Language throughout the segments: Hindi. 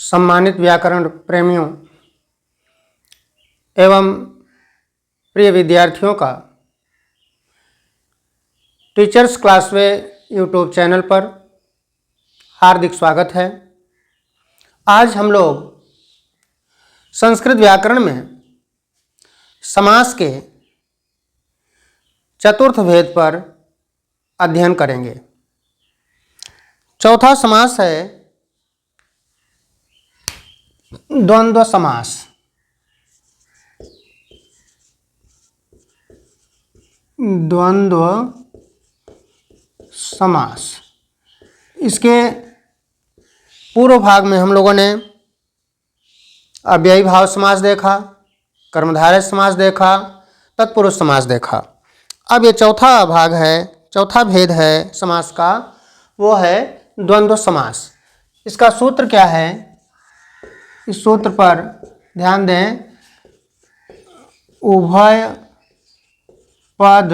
सम्मानित व्याकरण प्रेमियों एवं प्रिय विद्यार्थियों का टीचर्स क्लासवे यूट्यूब चैनल पर हार्दिक स्वागत है। आज हम लोग संस्कृत व्याकरण में समास के चतुर्थ भेद पर अध्ययन करेंगे। चौथा समास है द्वंद्व समास। द्वंद्व समास, इसके पूर्व भाग में हम लोगों ने अव्ययी भाव समास देखा, कर्मधारय समास देखा, तत्पुरुष समास देखा। अब ये चौथा भाग है, चौथा भेद है समास का, वो है द्वंद्व समास। इसका सूत्र क्या है, इस सूत्र पर ध्यान दें। उभय पद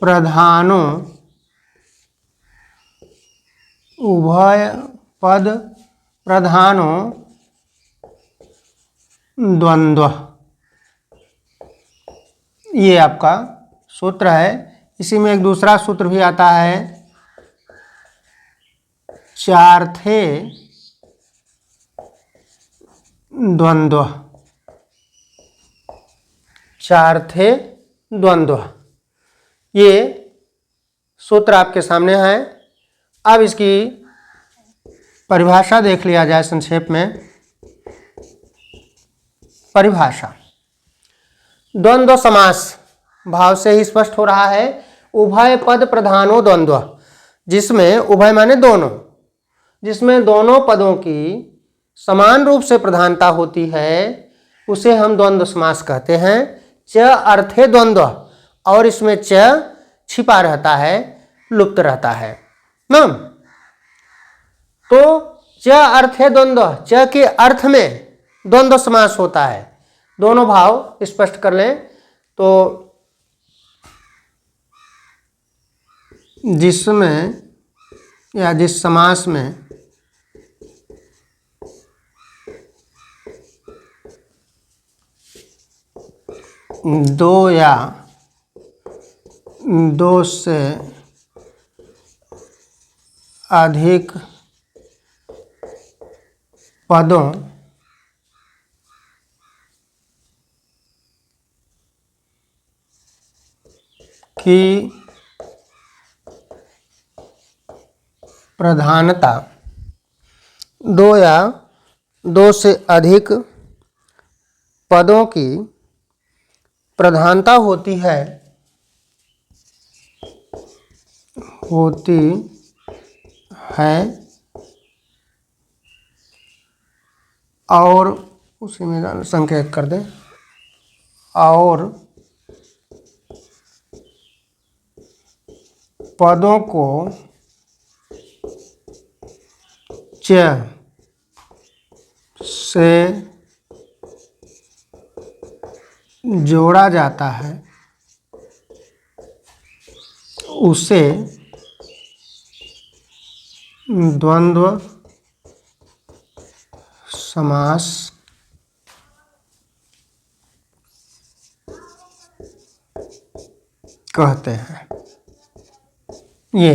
प्रधानो, उभय पद प्रधानो द्वंद्व, ये आपका सूत्र है। इसी में एक दूसरा सूत्र भी आता है, चार्थे द्वंद्व, चार्थे द्वंद्व, ये सूत्र आपके सामने है। अब इसकी परिभाषा देख लिया जाए संक्षेप में। परिभाषा, द्वंद्व समास भाव से ही स्पष्ट हो रहा है। उभय पद प्रधानो द्वंद्व, जिसमें उभय माने दोनों, जिसमें दोनों पदों की समान रूप से प्रधानता होती है, उसे हम द्वंद्व समास कहते हैं। च अर्थे द्वंद्व, और इसमें च छिपा रहता है, लुप्त रहता है ना। तो च अर्थे द्वंद्व, च के अर्थ में द्वंद्व समास होता है। दोनों भाव स्पष्ट कर लें तो जिसमें या जिस समास में दो या दो से अधिक पदों की प्रधानता, दो या दो से अधिक पदों की प्रधानता होती है, और उसी में संकेत कर दें, और पदों को च से जोड़ा जाता है, उसे द्वंद्व समास कहते हैं। ये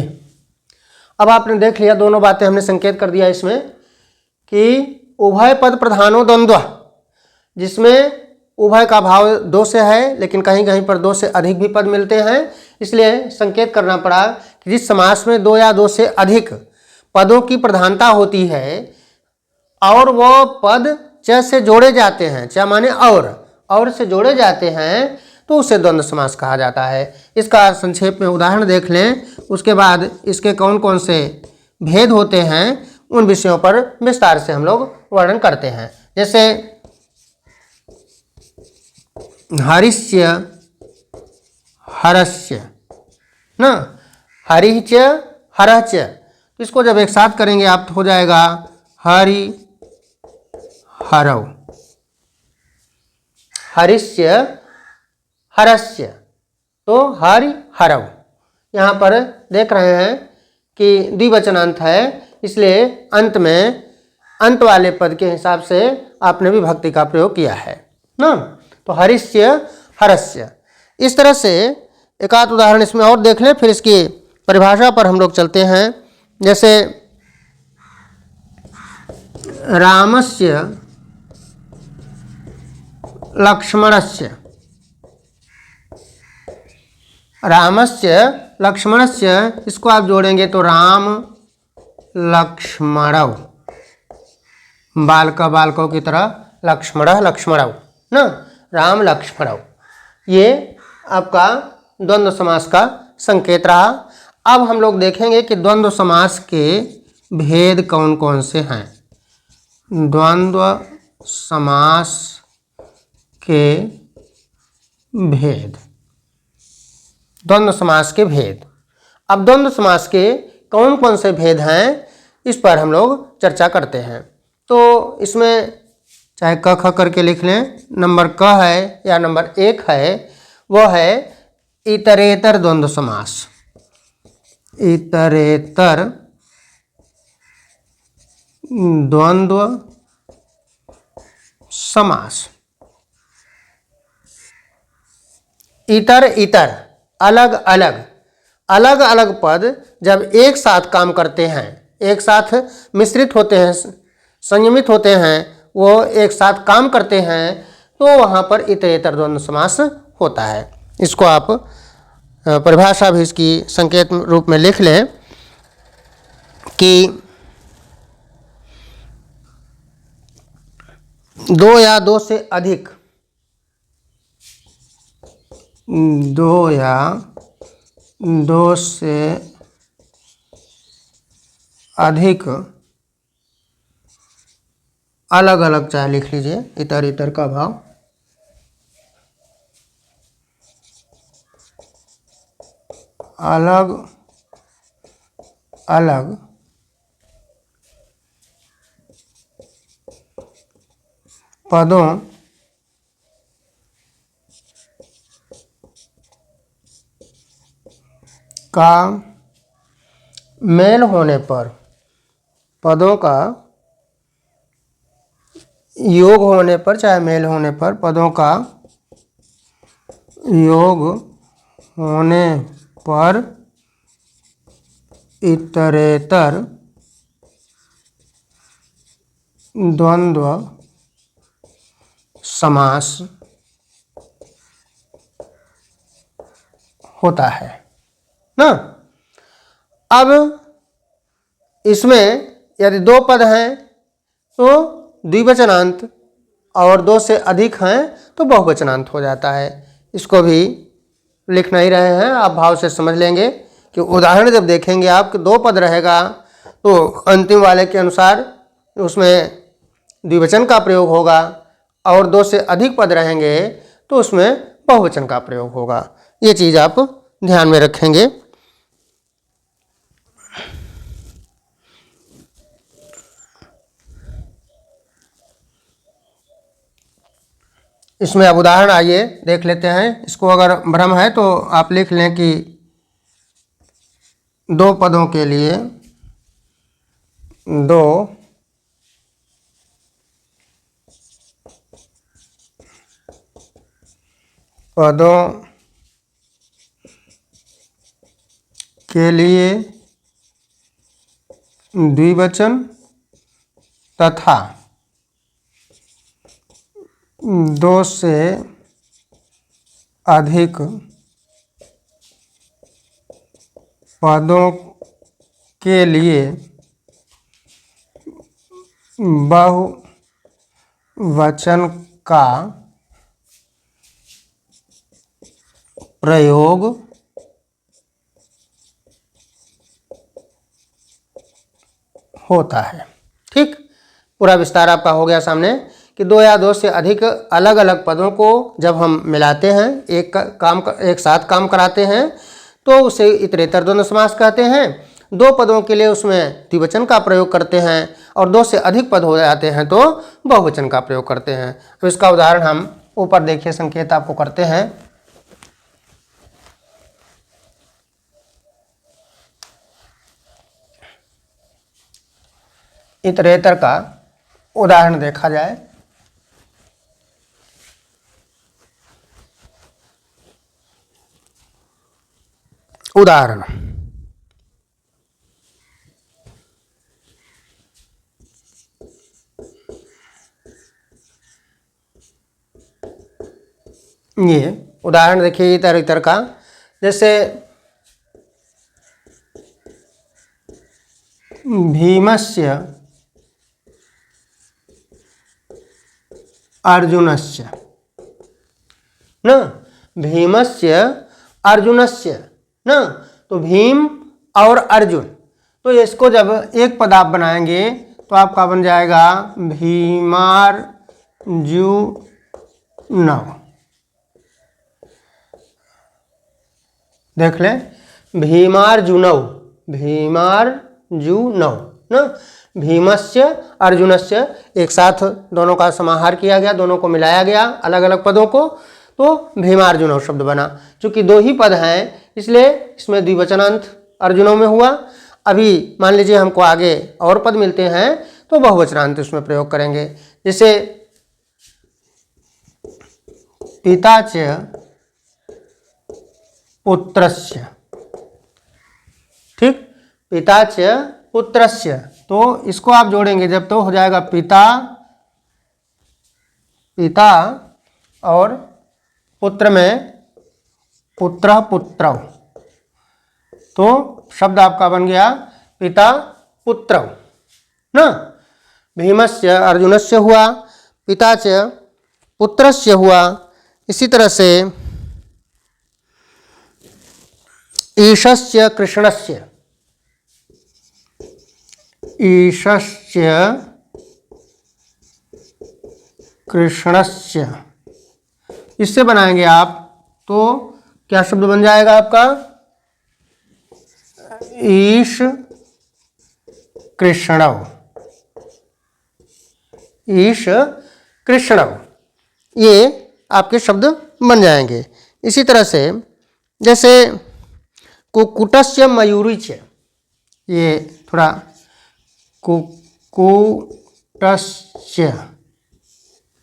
अब आपने देख लिया, दोनों बातें हमने संकेत कर दिया इसमें कि उभय पद प्रधानो द्वंद्व, जिसमें उभय का भाव दो से है, लेकिन कहीं कहीं पर दो से अधिक भी पद मिलते हैं, इसलिए संकेत करना पड़ा कि जिस समास में दो या दो से अधिक पदों की प्रधानता होती है और वो पद च से जोड़े जाते हैं, च माने और से जोड़े जाते हैं, तो उसे द्वंद्व समास कहा जाता है। इसका संक्षेप में उदाहरण देख लें, उसके बाद इसके कौन कौन से भेद होते हैं उन विषयों पर विस्तार से हम लोग वर्णन करते हैं। जैसे हरिश्च हरस्य ना, हरिच हरच, तो इसको जब एक साथ करेंगे आप तो हो जाएगा हरि हरव, हरिश्च हरस्य, तो हरि हरव। यहाँ पर देख रहे हैं कि द्विवचनांत है, इसलिए अंत में अंत वाले पद के हिसाब से आपने विभक्ति का प्रयोग किया है ना। तो हरिष्य हरस्य, इस तरह से एक आध उदाहरण इसमें और देख लें, फिर इसकी परिभाषा पर हम लोग चलते हैं। जैसे रामस्य लक्ष्मणस्य, रामस्य लक्ष्मणस्य, इसको आप जोड़ेंगे तो राम लक्ष्मणौ, बालका बालकों की तरह लक्ष्मण लक्ष्मणौ ना, राम लक्ष्मणौ। ये आपका द्वंद्व समास का संकेत रहा। अब हम लोग देखेंगे कि द्वंद्व समास के भेद कौन कौन से हैं। द्वंद्व समास के भेद, द्वंद्व समास के भेद। अब द्वंद्व समास के कौन कौन से भेद हैं इस पर हम लोग चर्चा करते हैं। तो इसमें चाहे क ख करके लिख लें, नंबर क है या नंबर 1 है, वो है इतरेतर द्वंद्व समास। इतरेतर द्वंद्व समास। इतर इतर अलग अलग, अलग अलग पद जब एक साथ काम करते हैं, एक साथ मिश्रित होते हैं, संयमित होते हैं, वो एक साथ काम करते हैं, तो वहाँ पर इतरेतर द्वंद्व समास होता है। इसको आप परिभाषा भी इसकी संकेत रूप में लिख लें कि दो या दो से अधिक, दो या दो से अधिक अलग अलग, चाहे लिख लीजिए इतर इतर का भाव, अलग अलग पदों का मेल होने पर, पदों का योग होने पर, चाहे मेल होने पर, पदों का योग होने पर इतरेतर द्वंद्व समास होता है ना। अब इसमें यदि दो पद हैं तो द्विवचनांत, और दो से अधिक हैं तो बहुवचनांत हो जाता है। इसको भी लिख नहीं रहे हैं, आप भाव से समझ लेंगे कि उदाहरण जब देखेंगे आप कि दो पद रहेगा तो अंतिम वाले के अनुसार उसमें द्विवचन का प्रयोग होगा, और दो से अधिक पद रहेंगे तो उसमें बहुवचन का प्रयोग होगा। ये चीज़ आप ध्यान में रखेंगे। इसमें अब उदाहरण आइए देख लेते हैं। इसको अगर भ्रम है तो आप लिख लें कि दो पदों के लिए, दो पदों के लिए द्विवचन तथा दो से अधिक पदों के लिए बहुवचन का प्रयोग होता है। ठीक, पूरा विस्तार आपका हो गया सामने कि दो या दो से अधिक अलग अलग पदों को जब हम मिलाते हैं, एक साथ काम कराते हैं, तो उसे इतरेतर द्वंद्व समास कहते हैं। दो पदों के लिए उसमें द्विवचन का प्रयोग करते हैं, और दो से अधिक पद हो जाते हैं तो बहुवचन का प्रयोग करते हैं। तो इसका उदाहरण हम ऊपर देखिए संकेत आपको करते हैं। इतरेतर का उदाहरण देखा जाए। उदाहरण, ये उदाहरण देखिए इतर इतर का, जैसे भीमस्य अर्जुनस्य न, भीमस्य अर्जुनस्य न, तो भीम और अर्जुन, तो इसको जब एक पद आप बनाएंगे तो आपका बन जाएगा भीमार्जुनव। देख लें, भीमार्जुनव, भीमार्जुनव न, भीमस्य अर्जुनस्य, एक साथ दोनों का समाहार किया गया, दोनों को मिलाया गया अलग अलग पदों को, तो भीमार्जुनव शब्द बना। चूंकि दो ही पद हैं इसलिए इसमें द्विवचनांत अर्जुनों में हुआ। अभी मान लीजिए हमको आगे और पद मिलते हैं तो बहुवचनांत उसमें प्रयोग करेंगे। जैसे पिता च पुत्रस्य, ठीक, पिता च पुत्रस्य, तो इसको आप जोड़ेंगे जब तो हो जाएगा पिता, पिता और पुत्र में पुत्र पुत्रव, तो शब्द आपका बन गया पिता पुत्रव न। भीमस्य अर्जुनस्य हुआ, पिता च पुत्रस्य हुआ। इसी तरह से ईशस्य कृष्णस्य, ईशस्य कृष्णस्य, इससे बनाएंगे आप तो क्या शब्द बन जाएगा आपका, ईश कृष्णव, ईश कृष्णव, ये आपके शब्द बन जाएंगे। इसी तरह से जैसे कुक्कुटस्य मयूरी, ये थोड़ा कुक्कुटस्य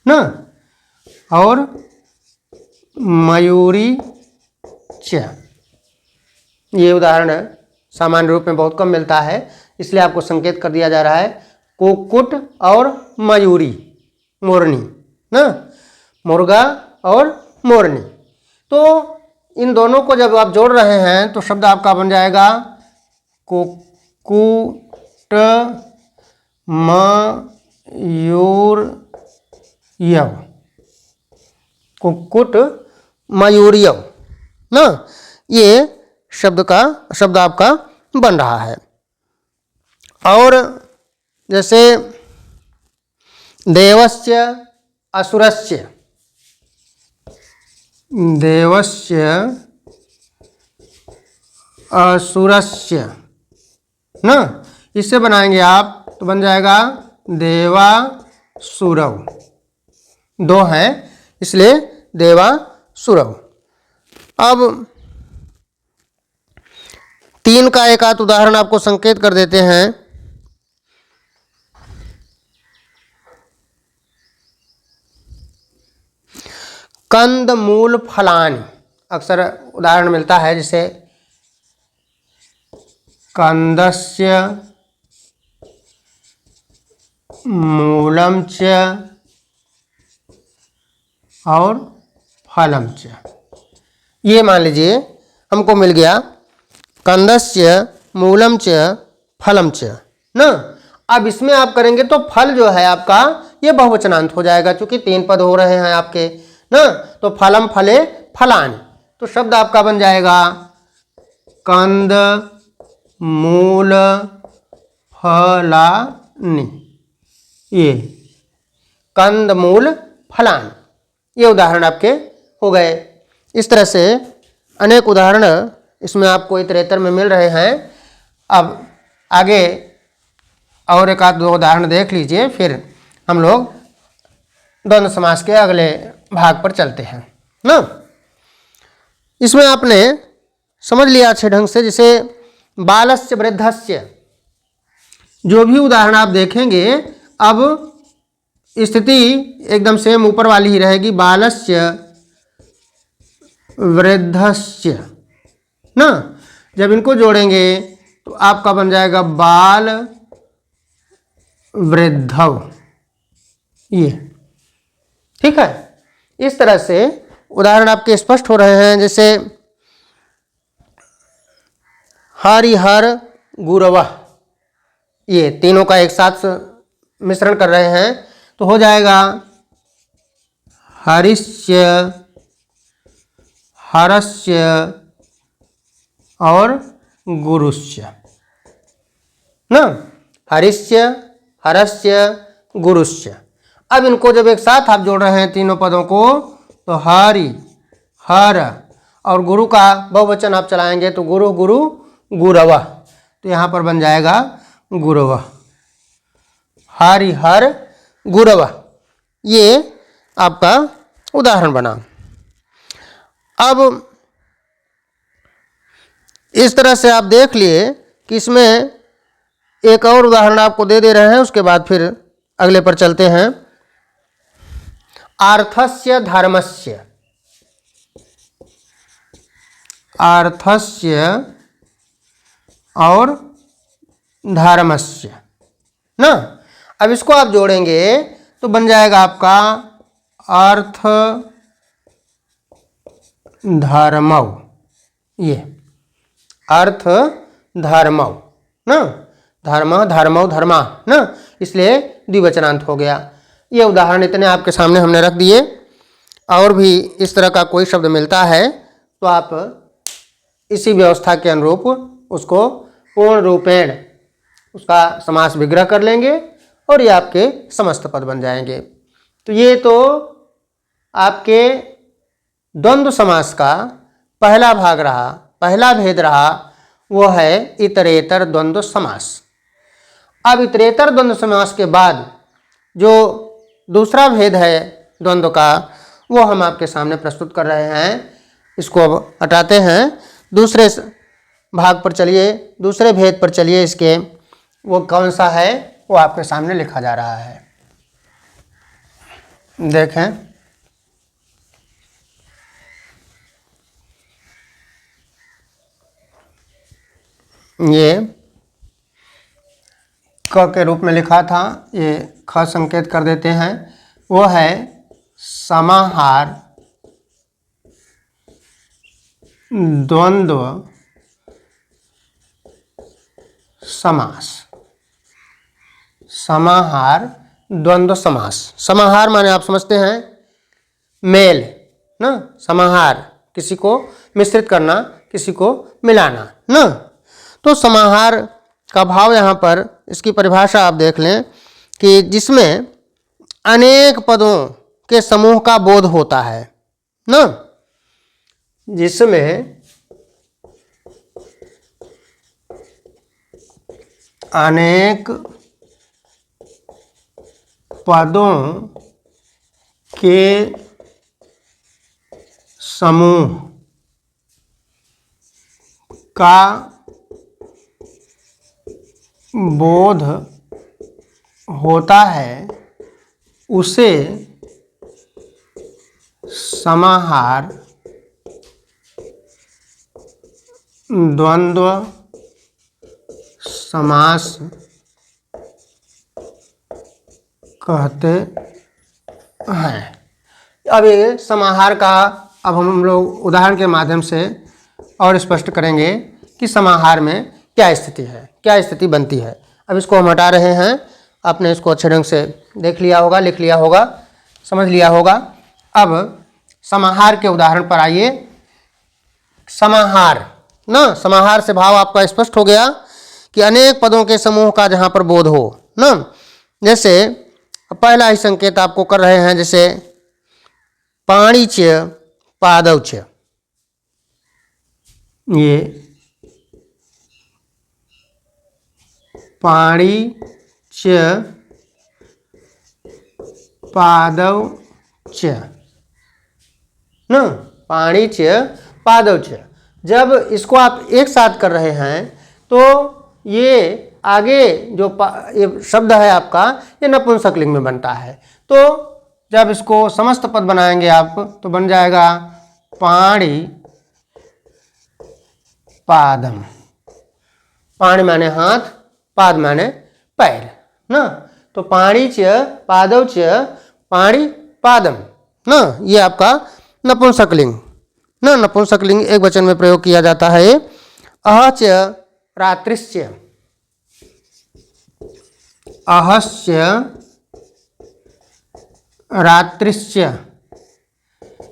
न और मयूरी च, ये उदाहरण सामान्य रूप में बहुत कम मिलता है इसलिए आपको संकेत कर दिया जा रहा है, कुक्कुट और मयूरी, मोरनी ना, मुर्गा और मोरनी, तो इन दोनों को जब आप जोड़ रहे हैं तो शब्द आपका बन जाएगा कुक्कुट मयूर्यव, कुक्कुट मयूर्यव ना, ये शब्द आपका बन रहा है। और जैसे देवस्य असुरस्य, देवस्य असुरस्य ना, इससे बनाएंगे आप तो बन जाएगा देवासुरव, दो हैं इसलिए देवासुरव। अब तीन का एक आध उदाहरण आपको संकेत कर देते हैं। कंद मूल फलानि, अक्सर उदाहरण मिलता है जैसे कंदस्य मूलम च और फलम च, ये मान लीजिए हमको मिल गया कंदस्य मूलम च फलम च ना। अब इसमें आप करेंगे तो फल जो है आपका ये बहुवचनांत हो जाएगा, क्योंकि तीन पद हो रहे हैं आपके ना, तो फलम फले फलानि, तो शब्द आपका बन जाएगा कंद मूल फलानि, ये कंद मूल फलानि, ये उदाहरण आपके हो गए। इस तरह से अनेक उदाहरण इसमें आपको इतरेतर में मिल रहे हैं। अब आगे और एक आध दो उदाहरण देख लीजिए, फिर हम लोग द्वंद्व समास के अगले भाग पर चलते हैं ना। इसमें आपने समझ लिया अच्छे ढंग से, जैसे बालस्य वृद्धस्य, जो भी उदाहरण आप देखेंगे अब स्थिति एकदम सेम ऊपर वाली ही रहेगी, बालस्य वृद्धस्य ना। जब इनको जोड़ेंगे तो आपका बन जाएगा बाल वृद्धव, ये ठीक है। इस तरह से उदाहरण आपके स्पष्ट हो रहे हैं। जैसे हरिहर गुरवः, ये तीनों का एक साथ मिश्रण कर रहे हैं तो हो जाएगा हरिस्य हरस्य और गुरुस्य ना, हरिस्य हरस्य गुरुस्य। अब इनको जब एक साथ आप जोड़ रहे हैं तीनों पदों को तो हरि हर और गुरु का बहुवचन आप चलाएंगे तो गुरु गुरु गुरवः, तो यहाँ पर बन जाएगा गुरवः, हरि हर गुरवः। ये आपका उदाहरण बना। अब इस तरह से आप देख लिए कि इसमें एक और उदाहरण आपको दे रहे हैं, उसके बाद फिर अगले पर चलते हैं। आर्थस्य धर्मस्य, आर्थस्य और धर्मस्य ना। अब इसको आप जोड़ेंगे तो बन जाएगा आपका अर्थ धर्मौ, ये अर्थ धर्मौ ना, धर्म धर्मौ धर्मा ना, इसलिए द्विवचनांत हो गया। ये उदाहरण इतने आपके सामने हमने रख दिए। और भी इस तरह का कोई शब्द मिलता है तो आप इसी व्यवस्था के अनुरूप उसको पूर्ण रूपेण उसका समास विग्रह कर लेंगे और ये आपके समस्त पद बन जाएंगे। तो ये तो आपके द्वंद्व समास का पहला भाग रहा, पहला भेद रहा, वो है इतरेतर द्वंद्व समास। अब इतरेतर द्वंद्व समास के बाद जो दूसरा भेद है द्वंद्व का, वो हम आपके सामने प्रस्तुत कर रहे हैं। इसको अब हटाते हैं, दूसरे भाग पर चलिए, दूसरे भेद पर चलिए। इसके वो कौन सा है वो आपके सामने लिखा जा रहा है, देखें। ये क के रूप में लिखा था, ये ख संकेत कर देते हैं। वो है समाहार द्वंद्व समास, समाहार द्वंद्व समास। समाहार माने आप समझते हैं मेल ना, समाहार किसी को मिश्रित करना, किसी को मिलाना ना। तो समाहार का भाव यहाँ पर, इसकी परिभाषा आप देख लें कि जिसमें अनेक पदों के समूह का बोध होता है ना, जिसमें अनेक पदों के समूह का बोध होता है, उसे समाहार द्वंद्व समास कहते हैं। अब ये समाहार का अब हम लोग उदाहरण के माध्यम से और स्पष्ट करेंगे कि समाहार में क्या स्थिति है, क्या स्थिति बनती है। अब इसको हम हटा रहे हैं। आपने इसको अच्छे ढंग से देख लिया होगा, लिख लिया होगा, समझ लिया होगा। अब समाहार के उदाहरण पर आइए। समाहार ना, समाहार से भाव आपका स्पष्ट हो गया कि अनेक पदों के समूह का जहाँ पर बोध हो ना। जैसे पहला ही संकेत आपको कर रहे हैं, जैसे पाणी च पादौ च, ये पाणी च पादौ च ना, पाणी च पादौ च। जब इसको आप एक साथ कर रहे हैं तो ये आगे जो ये शब्द है आपका ये नपुंसकलिंग में बनता है। तो जब इसको समस्त पद बनाएंगे आप तो बन जाएगा पाणि पादम। पाणि माने हाथ, पाद माने पैर ना। तो पाणि च पादौ च पाणि पादम ना, ये आपका नपुंसकलिंग ना। नपुंसकलिंग एक वचन में प्रयोग किया जाता है। अह च रात्रिश्च, अहस्य रात्रिश्च,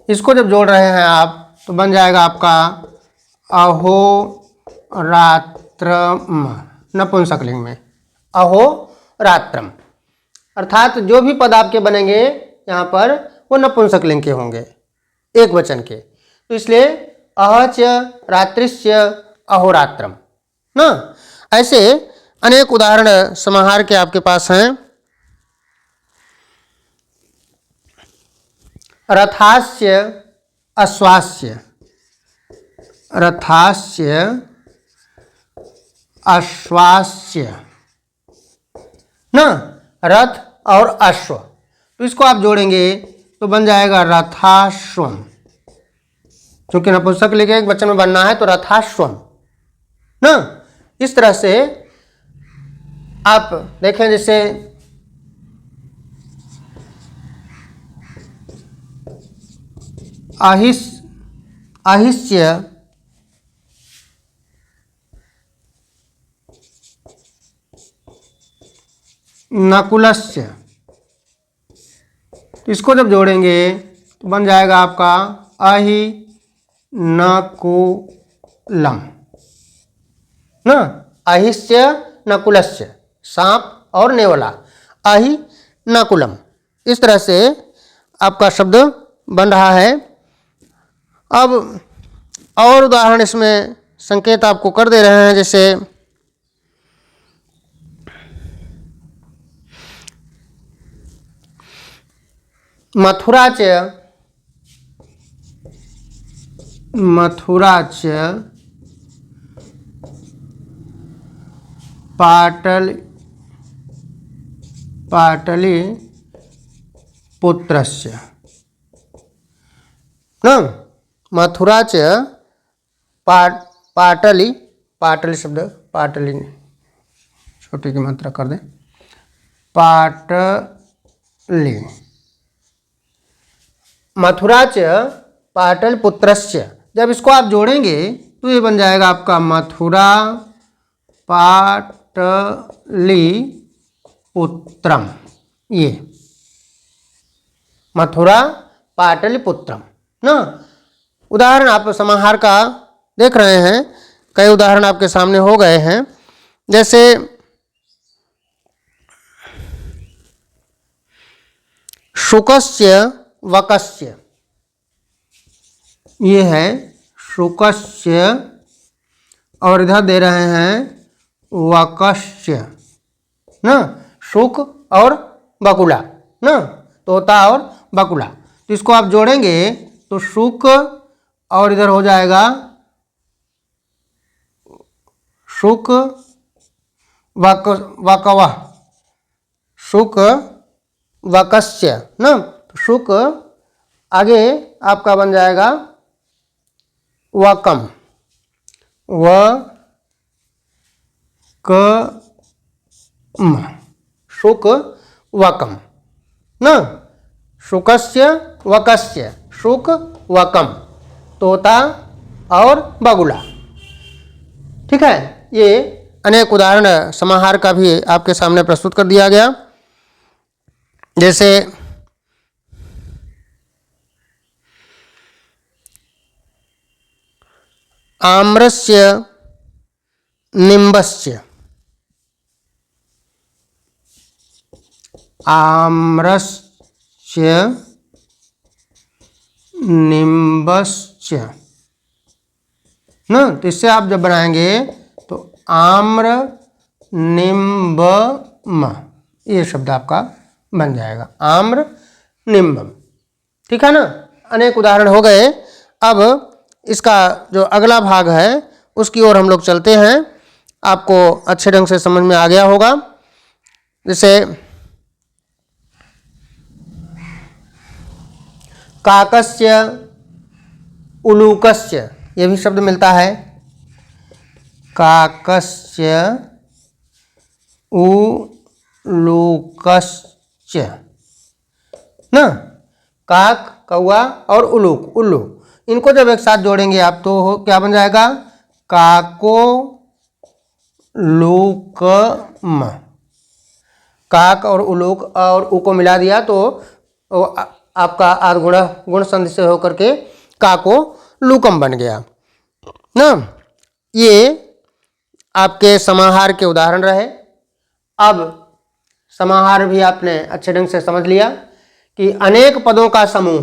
इसको जब जोड़ रहे हैं आप तो बन जाएगा आपका अहो रात्रम नपुंसकलिंग में, अहो रात्रम। अर्थात जो भी पद आपके बनेंगे यहाँ पर वो नपुंसकलिंग के होंगे, एक वचन के। तो इसलिए अह च रात्रिश्च अहोरात्रम ना। ऐसे अनेक उदाहरण समाहार के आपके पास हैं। रथास्य अश्वास्य, रथास्य अश्वास्य ना, रथ और अश्व, तो इसको आप जोड़ेंगे तो बन जाएगा रथाश्वम। क्योंकि नपुंसकलिंग एक वचन में बनना है तो रथाश्वम ना। इस तरह से आप देखें, जैसे अहिष्य नकुलस्य, तो इसको जब जोड़ेंगे तो बन जाएगा आपका अहि नकुलम ना। अहिष्य नकुलस्य, सांप और नेवला, अहि नकुलम। इस तरह से आपका शब्द बन रहा है। अब और उदाहरण इसमें संकेत आपको कर दे रहे हैं, जैसे मथुरा च पाटली पुत्रस्य न। मथुरा च पाटली, पाटली शब्द, पाटली छोटी की मात्रा कर दें, पाटली, मथुरा च पाटल पुत्रस्य। जब इसको आप जोड़ेंगे तो ये बन जाएगा आपका मथुरा पाटली पुत्रम। ये मथुरा पाटलिपुत्रम ना। उदाहरण आप समाहार का देख रहे हैं, कई उदाहरण आपके सामने हो गए हैं। जैसे शुकस्य वकस्य, ये है शुकस्य और इधर दे रहे हैं वकस्य ना। शुक और बकुला ना, तोता और बकुला, तो इसको आप जोड़ेंगे तो शुक और इधर हो जाएगा शुक वकवा, शुक वकस्य ना। तो शुक आगे आपका बन जाएगा वकम, शुक वकम ना। शुकस्य वकस्य, शुक वकम, तोता और बगुला। ठीक है, ये अनेक उदाहरण समाहार का भी आपके सामने प्रस्तुत कर दिया गया। जैसे आम्रस्य निम्बस्य, आम्रस्य निम्बस्य ना। तो इससे आप जब बनाएंगे तो आम्र निम्बम, ये शब्द आपका बन जाएगा आम्र निम्बम। ठीक है ना, अनेक उदाहरण हो गए। अब इसका जो अगला भाग है उसकी ओर हम लोग चलते हैं। आपको अच्छे ढंग से समझ में आ गया होगा। जैसे काकस्य, उलूकस्य, ये भी शब्द मिलता है। काकस्य उलूकस्य ना, काक, कौआ और उल्लू, इनको जब एक साथ जोड़ेंगे आप तो क्या बन जाएगा? काको लूकम। काक और उलूक और उ को मिला दिया तो आपका आर्गुण गुण संधि से होकर के काको लूकम बन गया ना। ये आपके समाहार के उदाहरण रहे। अब समाहार भी आपने अच्छे ढंग से समझ लिया कि अनेक पदों का समूह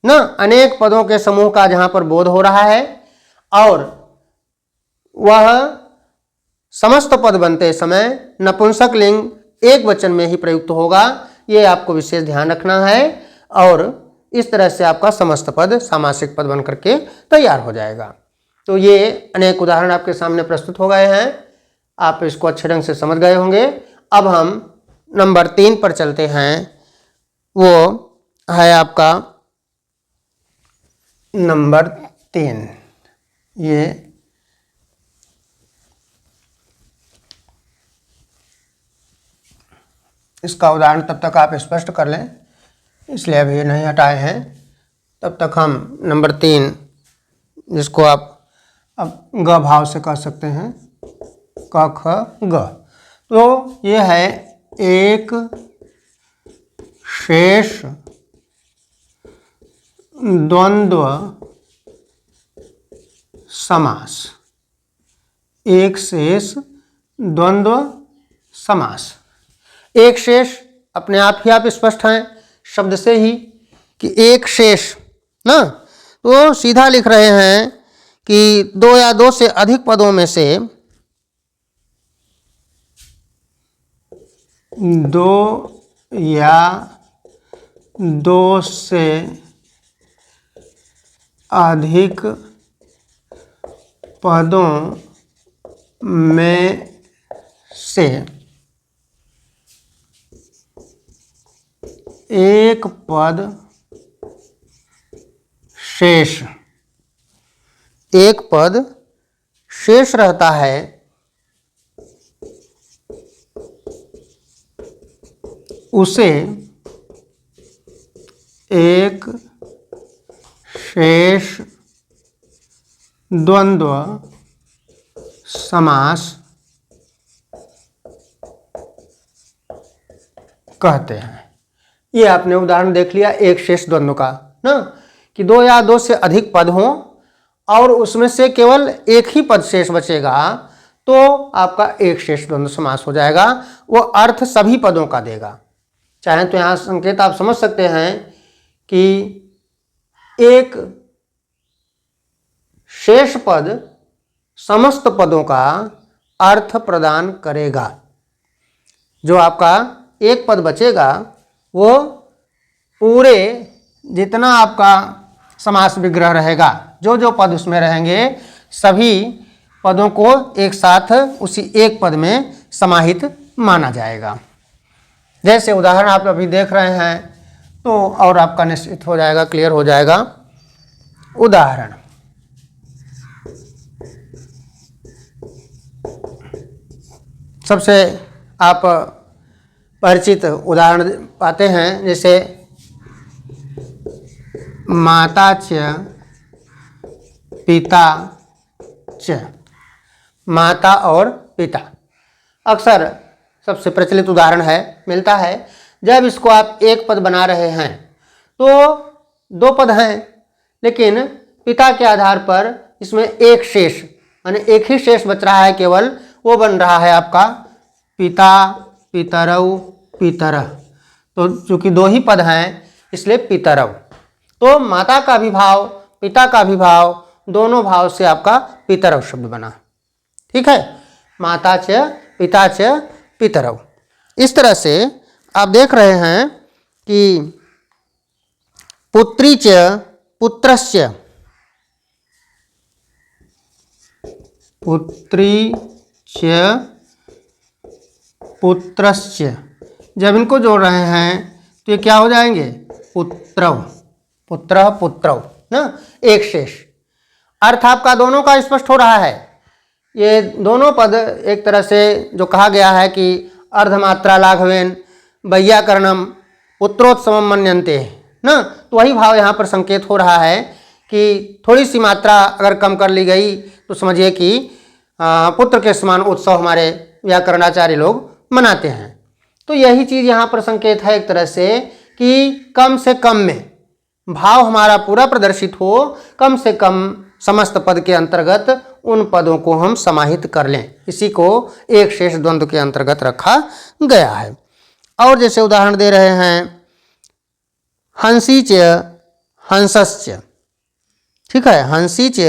ना, अनेक पदों के समूह का जहां पर बोध हो रहा है और वह समस्त पद बनते समय नपुंसक लिंग एक वचन में ही प्रयुक्त होगा, ये आपको विशेष ध्यान रखना है। और इस तरह से आपका समस्त पद सामासिक पद बन करके तैयार हो जाएगा। तो ये अनेक उदाहरण आपके सामने प्रस्तुत हो गए हैं, आप इसको अच्छे ढंग से समझ गए होंगे। अब हम नंबर 3 पर चलते हैं, वो है आपका नंबर 3। ये इसका उदाहरण तब तक आप स्पष्ट कर लें, इसलिए अभी नहीं हटाए हैं। तब तक हम नंबर 3, जिसको आप अब ग भाव से कह सकते हैं, क ख ग, तो ये है एक शेष द्वंद्व समास। एक शेष द्वंद्व समास। एक शेष अपने आप ही आप स्पष्ट हैं शब्द से ही कि एक शेष ना, तो सीधा लिख रहे हैं कि 2 या 2 से अधिक पदों में से 2 या 2 से अधिक पदों में से एक पद शेष, एक पद शेष रहता है, उसे एक शेष द्वंद्व समास कहते हैं। ये आपने उदाहरण देख लिया एक शेष द्वंद्व का ना, कि 2 या 2 से अधिक पद हों और उसमें से केवल एक ही पद शेष बचेगा तो आपका एक शेष द्वंद्व समास हो जाएगा। वो अर्थ सभी पदों का देगा। चाहे तो यहाँ संकेत आप समझ सकते हैं कि एक शेष पद समस्त पदों का अर्थ प्रदान करेगा। जो आपका एक पद बचेगा वो पूरे जितना आपका समास विग्रह रहेगा, जो जो पद उसमें रहेंगे सभी पदों को एक साथ उसी एक पद में समाहित माना जाएगा। जैसे उदाहरण आप अभी देख रहे हैं तो और आपका निश्चित हो जाएगा, क्लियर हो जाएगा। उदाहरण सबसे आप परिचित उदाहरण पाते हैं, जैसे माता च पिता च, माता और पिता अक्सर सबसे प्रचलित उदाहरण है, मिलता है। जब इसको आप एक पद बना रहे हैं तो 2 पद हैं, लेकिन पिता के आधार पर इसमें एक शेष यानी एक ही शेष बच रहा है, केवल वो बन रहा है आपका पिता पितरौ पितरः। तो चूंकि 2 ही पद हैं इसलिए पितरौ। तो माता का भी भाव पिता का भी भाव दोनों भाव से आपका पितरौ शब्द बना। ठीक है, माता च पिता च पितरौ। इस तरह से आप देख रहे हैं कि पुत्री च पुत्रस्य, पुत्री पुत्रस्य। जब इनको जोड़ रहे हैं तो ये क्या हो जाएंगे? पुत्रौ, पुत्र पुत्रौ ना, एक शेष। अर्थ आपका दोनों का स्पष्ट हो रहा है। ये दोनों पद एक तरह से जो कहा गया है कि अर्धमात्रा लाघवेन वैयाकरणम पुत्रोत्सवम मन्यन्ते ना, तो वही भाव यहाँ पर संकेत हो रहा है कि थोड़ी सी मात्रा अगर कम कर ली गई तो समझिए कि पुत्र के समान उत्सव हमारे व्याकरणाचार्य लोग मनाते हैं। तो यही चीज़ यहाँ पर संकेत है एक तरह से कि कम से कम में भाव हमारा पूरा प्रदर्शित हो, कम से कम समस्त पद के अंतर्गत उन पदों को हम समाहित कर लें। इसी को एक शेष द्वंद्व के अंतर्गत रखा गया है। और जैसे उदाहरण दे रहे हैं हंसी च हंसस्य, ठीक है, हंसी च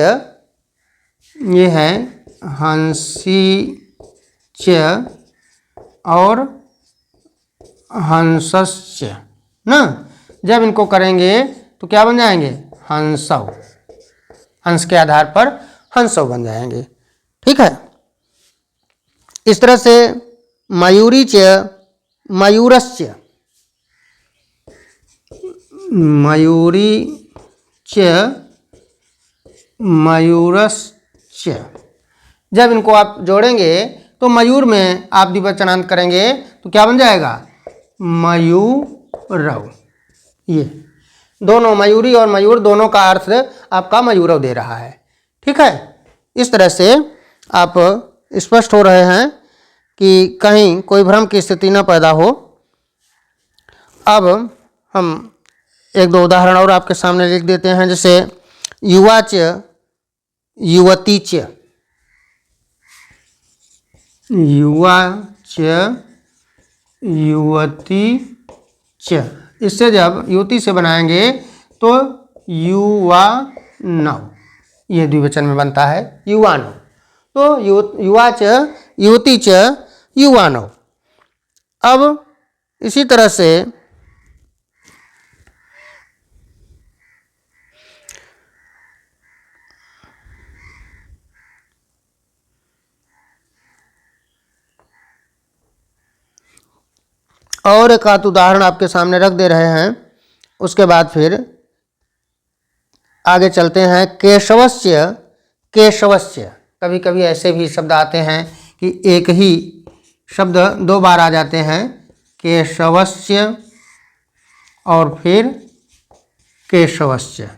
ये है हंसी च और हंसस्य ना, जब इनको करेंगे तो क्या बन जाएंगे? हंसव, हंस के आधार पर हंसव बन जाएंगे, ठीक है। इस तरह से मयूरी च मयूरस्य, मयूरी च मयूरस्य, जब इनको आप जोड़ेंगे तो मयूर में आप द्विवचनांत करेंगे तो क्या बन जाएगा? मयूरव। ये दोनों मयूरी और मयूर दोनों का अर्थ आपका मयूरव दे रहा है, ठीक है। इस तरह से आप स्पष्ट हो रहे हैं कि कहीं कोई भ्रम की स्थिति न पैदा हो। अब हम एक दो उदाहरण और आपके सामने लिख देते हैं, जैसे युवा च युवती च, युवा च युवती च, इससे जब युवती से बनाएंगे तो युवा नव, ये द्विवचन में बनता है युवानव। तो युवा च युवती च युवानव। अब इसी तरह से और एक आध उदाहरण आपके सामने रख दे रहे हैं। उसके बाद फिर आगे चलते हैं। केशवस्य केशवस्य, कभी कभी ऐसे भी शब्द आते हैं कि एक ही शब्द दो बार आ जाते हैं, केशवस्य और फिर केशवस्य।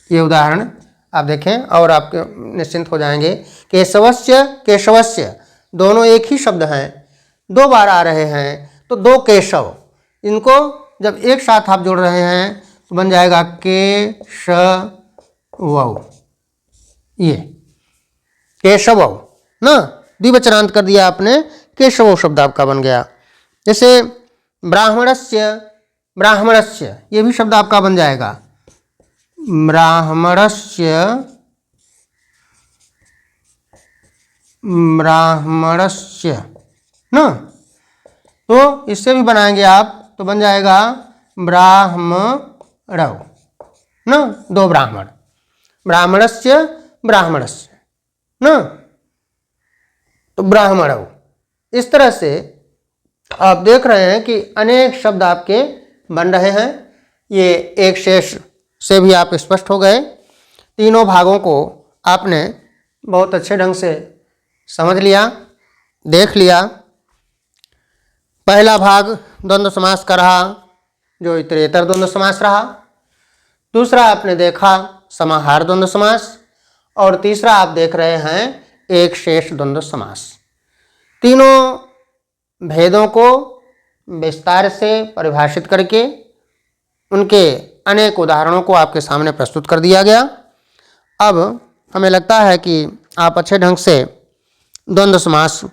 ये उदाहरण आप देखें और आप निश्चिंत हो जाएंगे। केशवस्य केशवस्य दोनों एक ही शब्द हैं, दो बार आ रहे हैं, तो दो केशव, इनको जब एक साथ आप जोड़ रहे हैं तो बन जाएगा केशव। ये केशव ना, द्विवचनांत कर दिया आपने, केशव शब्द आपका बन गया। जैसे ब्राह्मणस्य ब्राह्मणस्य, ये भी शब्द आपका बन जाएगा ब्राह्मणस्य ब्राह्मणस्य ना, तो इससे भी बनाएंगे आप तो बन जाएगा ब्राह्मणव ना, दो ब्राह्मण, ब्राह्मणस्य ब्राह्मणस्य ना, तो ब्राह्मणव। इस तरह से आप देख रहे हैं कि अनेक शब्द आपके बन रहे हैं। ये एक शेष से भी आप स्पष्ट हो गए। तीनों भागों को आपने बहुत अच्छे ढंग से समझ लिया, देख लिया। पहला भाग द्वंद्व समास का रहा, जो इतरेतर द्वंद्व समास रहा। दूसरा आपने देखा समाहार द्वंद्व समास, और तीसरा आप देख रहे हैं एक शेष द्वंद्व समास। तीनों भेदों को विस्तार से परिभाषित करके उनके अनेक उदाहरणों को आपके सामने प्रस्तुत कर दिया गया। अब हमें लगता है कि आप अच्छे ढंग से द्वंद्व समास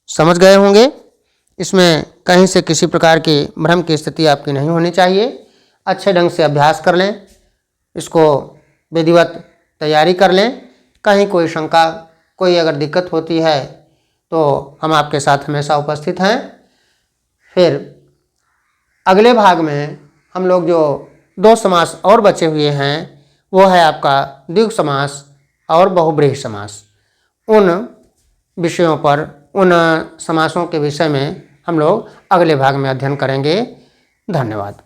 समझ गए होंगे। इसमें कहीं से किसी प्रकार की भ्रम की स्थिति आपकी नहीं होनी चाहिए। अच्छे ढंग से अभ्यास कर लें, इसको विधिवत तैयारी कर लें। कहीं कोई शंका, कोई अगर दिक्कत होती है तो हम आपके साथ हमेशा उपस्थित हैं। फिर अगले भाग में हम लोग जो दो समास और बचे हुए हैं वो है आपका द्विगु समास और बहुब्रीहि समास। उन विषयों पर, उन समासों के विषय में हम लोग अगले भाग में अध्ययन करेंगे। धन्यवाद।